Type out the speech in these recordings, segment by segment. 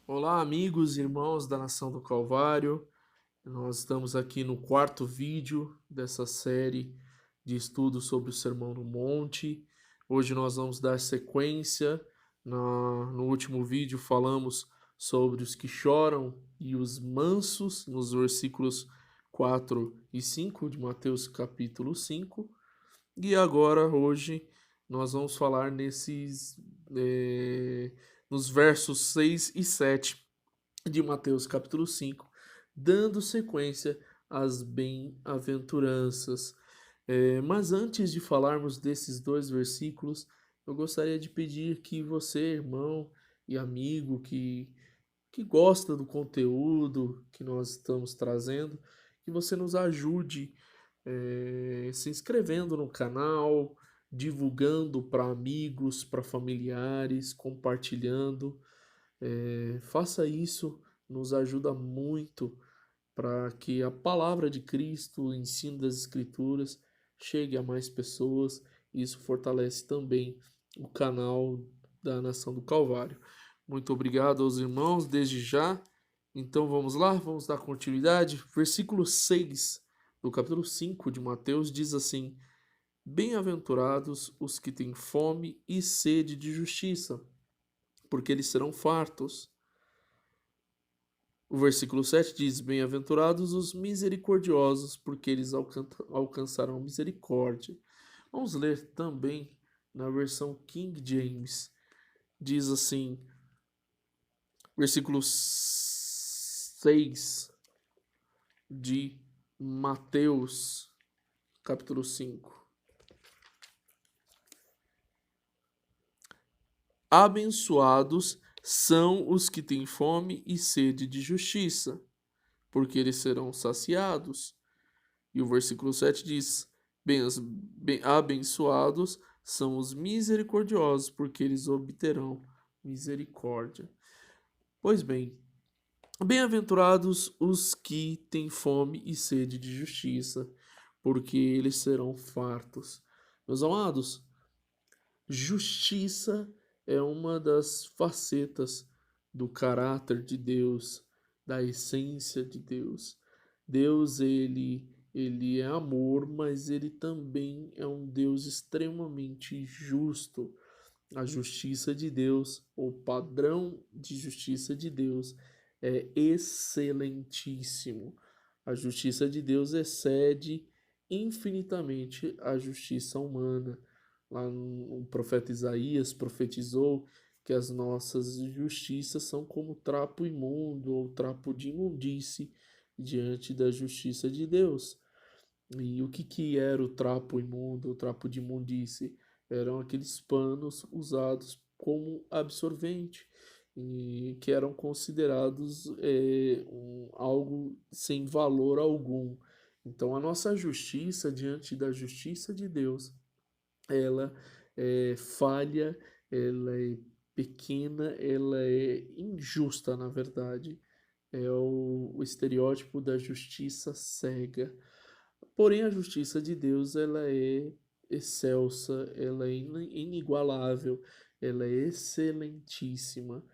Olá, amigos e irmãos da Nação do Calvário. Nós estamos aqui no quarto vídeo dessa série de estudos sobre o Sermão do Monte. Hoje nós vamos dar sequência. No último vídeo falamos sobre os que choram e os mansos, nos versículos 4 e 5 de Mateus capítulo 5. E agora, hoje, nós vamos falar nos versos 6 e 7 de Mateus capítulo 5, dando sequência às bem-aventuranças. Mas antes de falarmos desses dois versículos, eu gostaria de pedir que você, irmão e amigo que gosta do conteúdo que nós estamos trazendo, que você nos ajude se inscrevendo no canal, divulgando para amigos, para familiares, compartilhando. Faça isso, nos ajuda muito para que a palavra de Cristo, o ensino das Escrituras, chegue a mais pessoas. E isso fortalece também o canal da Nação do Calvário. Muito obrigado aos irmãos desde já. Então vamos lá, vamos dar continuidade. Versículo 6 do capítulo 5 de Mateus diz assim: Bem-aventurados os que têm fome e sede de justiça, porque eles serão fartos. O versículo 7 diz: Bem-aventurados os misericordiosos, porque eles alcançarão misericórdia. Vamos ler também na versão King James. Diz assim, versículo 6 de Mateus, capítulo 5. Abençoados são os que têm fome e sede de justiça, porque eles serão saciados. E o versículo 7 diz: Abençoados são os misericordiosos, porque eles obterão misericórdia. Pois bem, bem-aventurados os que têm fome e sede de justiça, porque eles serão fartos. Meus amados, justiça é uma das facetas do caráter de Deus, da essência de Deus. Deus, ele é amor, mas ele também é um Deus extremamente justo. A justiça de Deus, o padrão de justiça de Deus é excelentíssimo. A justiça de Deus excede infinitamente a justiça humana. Lá o profeta Isaías profetizou que as nossas justiças são como trapo imundo ou trapo de imundície diante da justiça de Deus. E o que era o trapo imundo, o trapo de imundície? Eram aqueles panos usados como absorvente e que eram considerados algo sem valor algum. Então, a nossa justiça diante da justiça de Deus, ela é falha, ela é pequena, ela é injusta, na verdade. É o estereótipo da justiça cega. Porém, a justiça de Deus, ela é excelsa, ela é inigualável, ela é excelentíssima.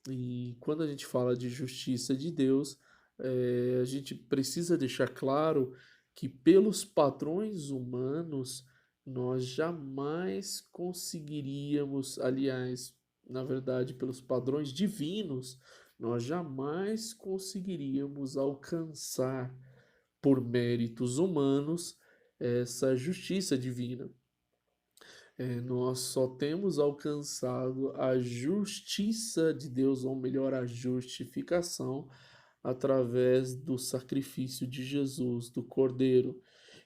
E quando a gente fala de justiça de Deus, a gente precisa deixar claro que pelos padrões humanos nós jamais conseguiríamos, aliás, na verdade, pelos padrões divinos, nós jamais conseguiríamos alcançar por méritos humanos essa justiça divina. Nós só temos alcançado a justiça de Deus, ou melhor, a justificação, através do sacrifício de Jesus, do Cordeiro.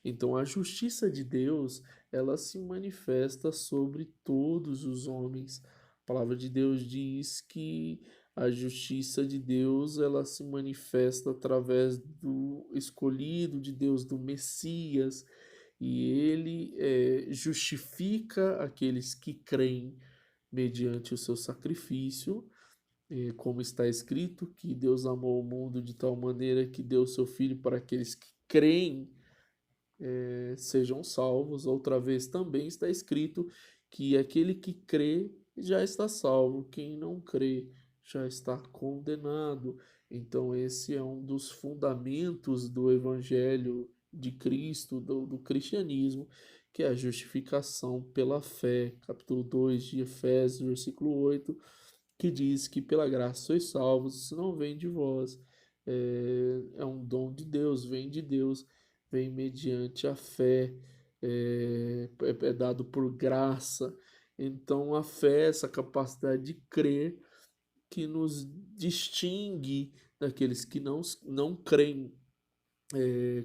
Então, a justiça de Deus, ela se manifesta sobre todos os homens. A palavra de Deus diz que a justiça de Deus, ela se manifesta através do escolhido de Deus, do Messias, e ele justifica aqueles que creem mediante o seu sacrifício, como está escrito, que Deus amou o mundo de tal maneira que deu o seu Filho para aqueles que creem sejam salvos. Outra vez também está escrito que aquele que crê já está salvo, quem não crê já está condenado. Então, esse é um dos fundamentos do Evangelho de Cristo, do cristianismo, que é a justificação pela fé. Capítulo 2 de Efésios, versículo 8, que diz que pela graça sois salvos, isso não vem de vós, é um dom de Deus, vem de Deus, vem mediante a fé, é dado por graça. Então a fé, essa capacidade de crer, que nos distingue daqueles que não creem,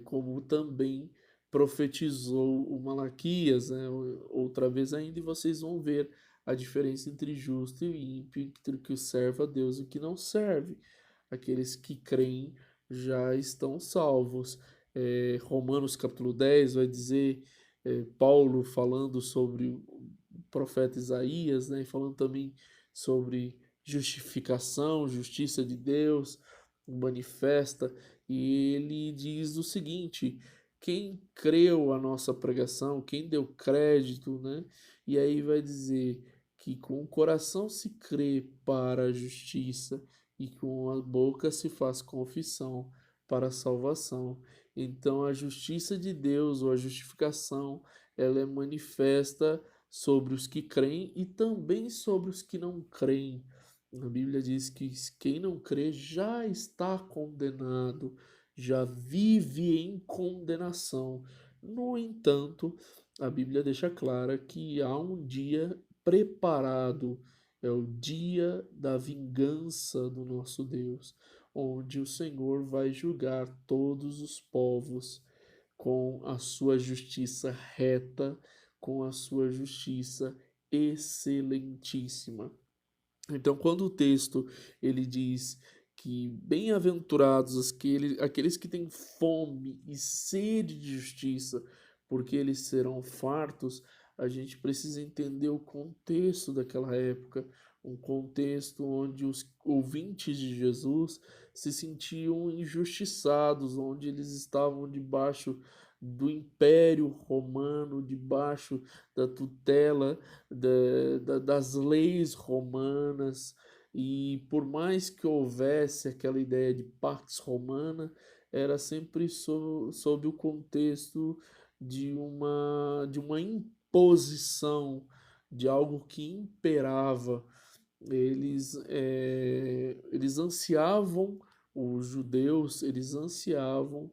como também profetizou o Malaquias, né? Outra vez ainda, e vocês vão ver a diferença entre justo e ímpio, entre o que serve a Deus e o que não serve. Aqueles que creem já estão salvos. Romanos capítulo 10 vai dizer, Paulo falando sobre o profeta Isaías, né? Falando também sobre justificação, justiça de Deus, manifesta, e ele diz o seguinte: quem creu a nossa pregação, quem deu crédito, né? E aí vai dizer que com o coração se crê para a justiça e com a boca se faz confissão para a salvação. Então a justiça de Deus, ou a justificação, ela é manifesta sobre os que creem e também sobre os que não creem. A Bíblia diz que quem não crê já está condenado, já vive em condenação. No entanto, a Bíblia deixa clara que há um dia preparado, é o dia da vingança do nosso Deus, onde o Senhor vai julgar todos os povos com a sua justiça reta, com a sua justiça excelentíssima. Então, quando o texto ele diz que bem-aventurados aqueles que têm fome e sede de justiça, porque eles serão fartos, a gente precisa entender o contexto daquela época, um contexto onde os ouvintes de Jesus se sentiam injustiçados, onde eles estavam debaixo do Império Romano, debaixo da tutela das leis romanas, e por mais que houvesse aquela ideia de Pax Romana, era sempre sob o contexto de uma imposição, de algo que imperava. Eles ansiavam, os judeus, eles ansiavam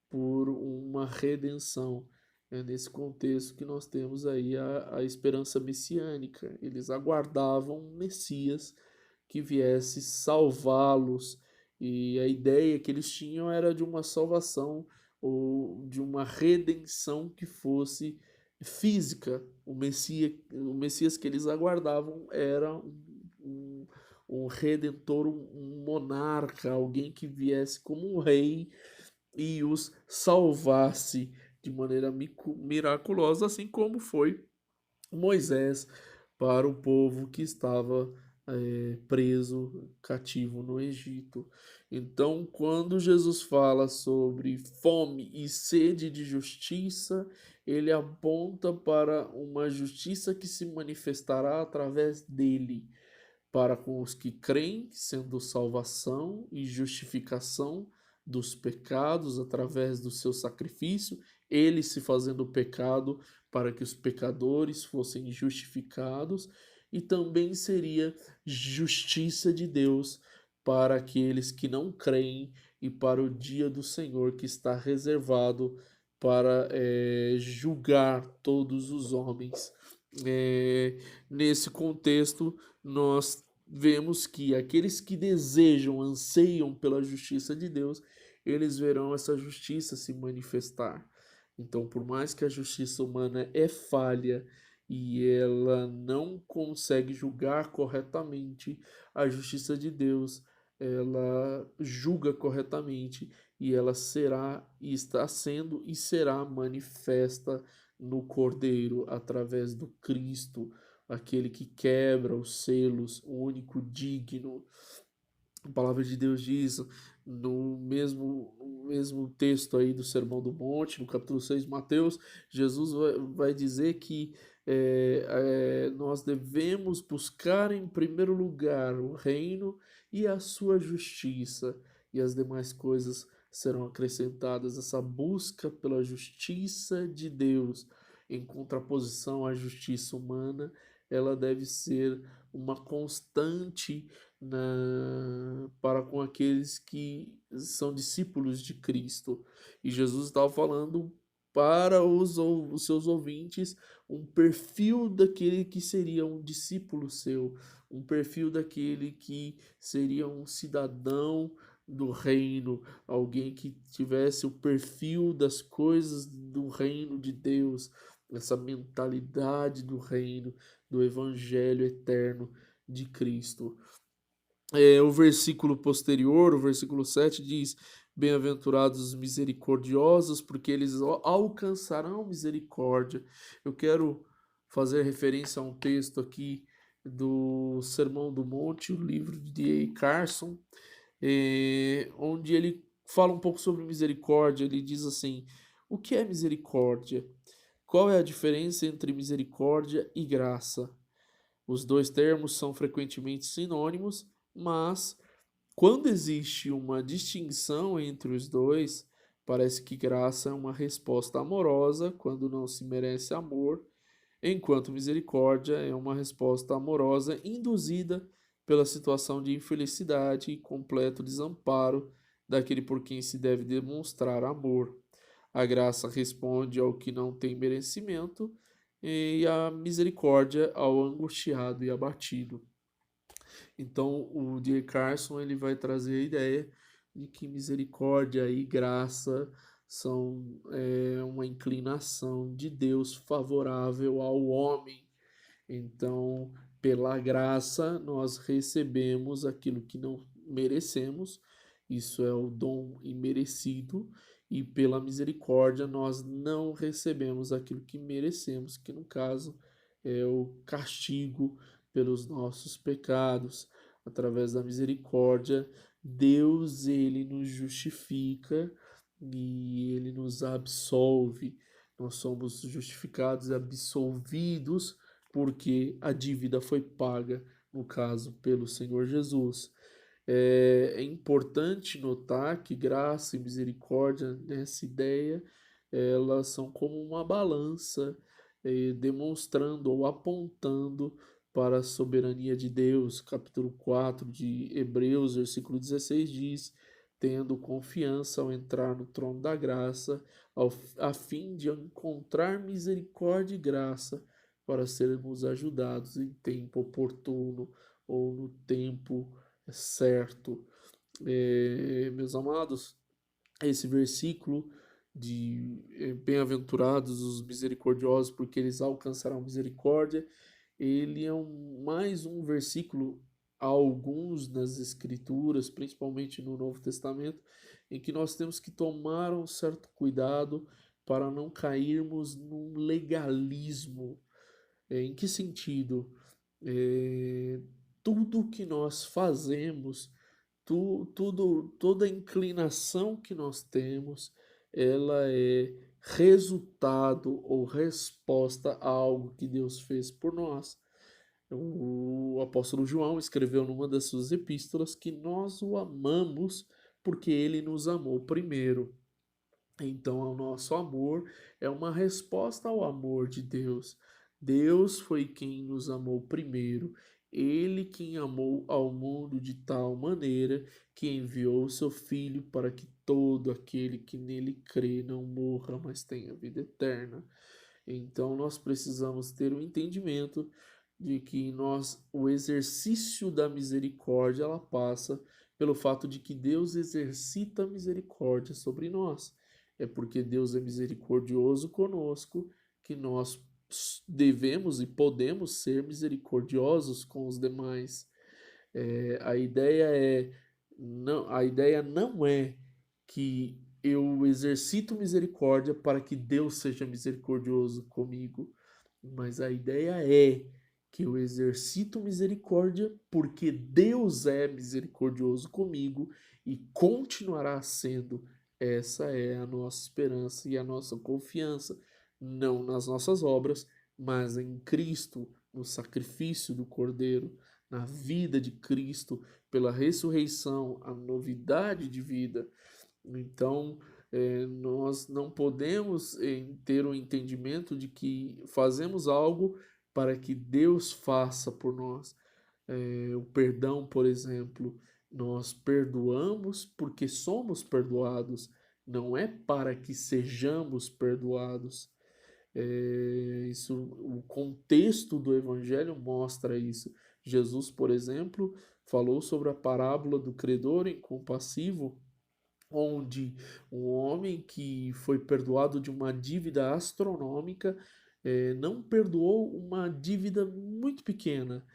por uma redenção. É nesse contexto que nós temos aí a esperança messiânica. Eles aguardavam um Messias que viesse salvá-los, e a ideia que eles tinham era de uma salvação ou de uma redenção que fosse física. O Messias que eles aguardavam era um redentor, um monarca, alguém que viesse como um rei e os salvasse de maneira miraculosa, assim como foi Moisés para o povo que estava preso, cativo no Egito. Então, quando Jesus fala sobre fome e sede de justiça, ele aponta para uma justiça que se manifestará através dele, para com os que creem, sendo salvação e justificação dos pecados através do seu sacrifício, ele se fazendo pecado para que os pecadores fossem justificados, e também seria justiça de Deus para aqueles que não creem e para o dia do Senhor que está reservado para julgar todos os homens. Nesse contexto, nós vemos que aqueles que desejam, anseiam pela justiça de Deus, eles verão essa justiça se manifestar. Então, por mais que a justiça humana é falha e ela não consegue julgar corretamente, a justiça de Deus, ela julga corretamente, e ela será e está sendo e será manifesta no Cordeiro, através do Cristo, aquele que quebra os selos, o único digno. A palavra de Deus diz no mesmo texto aí do Sermão do Monte, no capítulo 6 de Mateus, Jesus vai dizer que nós devemos buscar em primeiro lugar o reino e a sua justiça, e as demais coisas serão acrescentadas. Essa busca pela justiça de Deus, em contraposição à justiça humana, ela deve ser uma constante para com aqueles que são discípulos de Cristo. E Jesus estava falando para os seus ouvintes um perfil daquele que seria um discípulo seu, um perfil daquele que seria um cidadão do reino, alguém que tivesse o perfil das coisas do reino de Deus, essa mentalidade do reino, do evangelho eterno de Cristo. O versículo posterior, o versículo 7 diz: Bem-aventurados os misericordiosos, porque eles alcançarão misericórdia. Eu quero fazer referência a um texto aqui do Sermão do Monte, o livro de Carson, onde ele fala um pouco sobre misericórdia. Ele diz assim: o que é misericórdia? Qual é a diferença entre misericórdia e graça? Os dois termos são frequentemente sinônimos, mas quando existe uma distinção entre os dois, parece que graça é uma resposta amorosa quando não se merece amor, enquanto misericórdia é uma resposta amorosa induzida pela situação de infelicidade e completo desamparo daquele por quem se deve demonstrar amor. A graça responde ao que não tem merecimento e a misericórdia ao angustiado e abatido. Então, o D. Carson ele vai trazer a ideia de que misericórdia e graça são uma inclinação de Deus favorável ao homem. Então, pela graça, nós recebemos aquilo que não merecemos, isso é o dom imerecido, e pela misericórdia, nós não recebemos aquilo que merecemos, que no caso é o castigo pelos nossos pecados. Através da misericórdia, Deus ele nos justifica e ele nos absolve. Nós somos justificados e absolvidos porque a dívida foi paga, no caso, pelo Senhor Jesus. É importante notar que graça e misericórdia, nessa ideia, elas são como uma balança, demonstrando ou apontando para a soberania de Deus. Capítulo 4 de Hebreus, versículo 16 diz: tendo confiança ao entrar no trono da graça, a fim de encontrar misericórdia e graça para sermos ajudados em tempo oportuno ou no tempo certo. Meus amados, esse versículo de bem-aventurados os misericordiosos, porque eles alcançarão misericórdia, ele é mais um versículo, alguns nas Escrituras, principalmente no Novo Testamento, em que nós temos que tomar um certo cuidado para não cairmos num legalismo. Em que sentido? É, tudo que nós fazemos, toda inclinação que nós temos, ela é resultado ou resposta a algo que Deus fez por nós. O apóstolo João escreveu numa das suas epístolas que nós o amamos porque ele nos amou primeiro. Então, o nosso amor é uma resposta ao amor de Deus. Deus foi quem nos amou primeiro. Ele quem amou ao mundo de tal maneira que enviou o seu Filho para que todo aquele que nele crê não morra, mas tenha vida eterna. Então, nós precisamos ter o entendimento de que o exercício da misericórdia, ela passa pelo fato de que Deus exercita a misericórdia sobre nós. É porque Deus é misericordioso conosco que nós devemos e podemos ser misericordiosos com os demais. A ideia não é que eu exercito misericórdia para que Deus seja misericordioso comigo, mas a ideia é que eu exercito misericórdia porque Deus é misericordioso comigo e continuará sendo. Essa é a nossa esperança e a nossa confiança, não nas nossas obras, mas em Cristo, no sacrifício do Cordeiro. na vida de Cristo, pela ressurreição, a novidade de vida. Então, nós não podemos ter o entendimento de que fazemos algo para que Deus faça por nós. O perdão, por exemplo, nós perdoamos porque somos perdoados, não é para que sejamos perdoados. O contexto do Evangelho mostra isso. Jesus, por exemplo, falou sobre a parábola do credor incompassivo, onde um homem que foi perdoado de uma dívida astronômica não perdoou uma dívida muito pequena.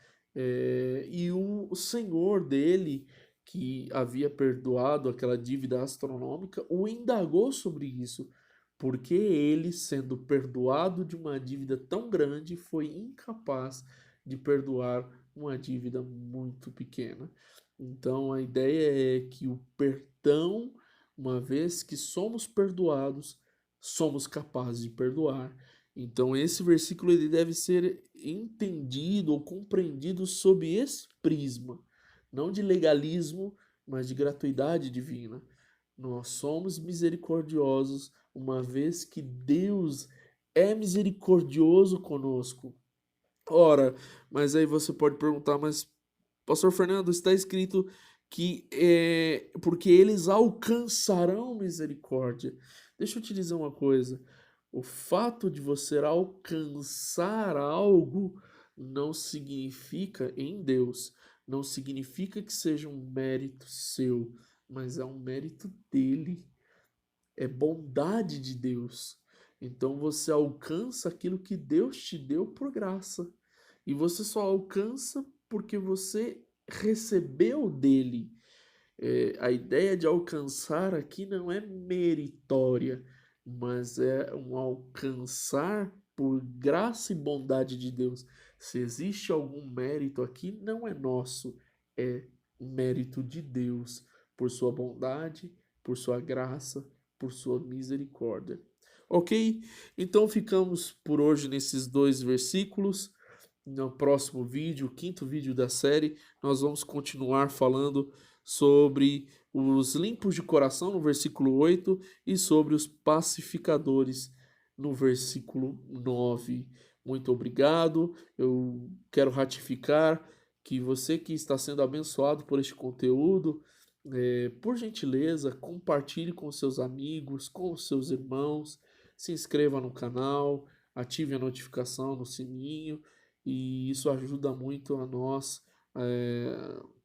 E o senhor dele, que havia perdoado aquela dívida astronômica, o indagou sobre isso, porque ele, sendo perdoado de uma dívida tão grande, foi incapaz de perdoar uma dívida muito pequena. Então a ideia é que o perdão, uma vez que somos perdoados, somos capazes de perdoar. Então esse versículo ele deve ser entendido ou compreendido sob esse prisma, não de legalismo, mas de gratuidade divina. Nós somos misericordiosos, uma vez que Deus é misericordioso conosco. Ora, mas aí você pode perguntar, mas Pastor Fernando, está escrito que é porque eles alcançarão misericórdia. Deixa eu te dizer uma coisa. O fato de você alcançar algo não significa em Deus, não significa que seja um mérito seu, mas é um mérito dele. É bondade de Deus. Então você alcança aquilo que Deus te deu por graça. E você só alcança porque você recebeu dele. A ideia de alcançar aqui não é meritória, mas é um alcançar por graça e bondade de Deus. Se existe algum mérito aqui, não é nosso, é mérito de Deus, por sua bondade, por sua graça, por sua misericórdia. Ok? Então ficamos por hoje nesses dois versículos. No próximo vídeo, o quinto vídeo da série, nós vamos continuar falando sobre os limpos de coração, no versículo 8, e sobre os pacificadores, no versículo 9. Muito obrigado. Eu quero ratificar que você que está sendo abençoado por este conteúdo, por gentileza, compartilhe com seus amigos, com seus irmãos, se inscreva no canal, ative a notificação no sininho, e isso ajuda muito a nós,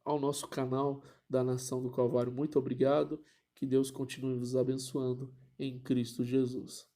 ao nosso canal da Nação do Calvário. Muito obrigado, que Deus continue vos abençoando em Cristo Jesus.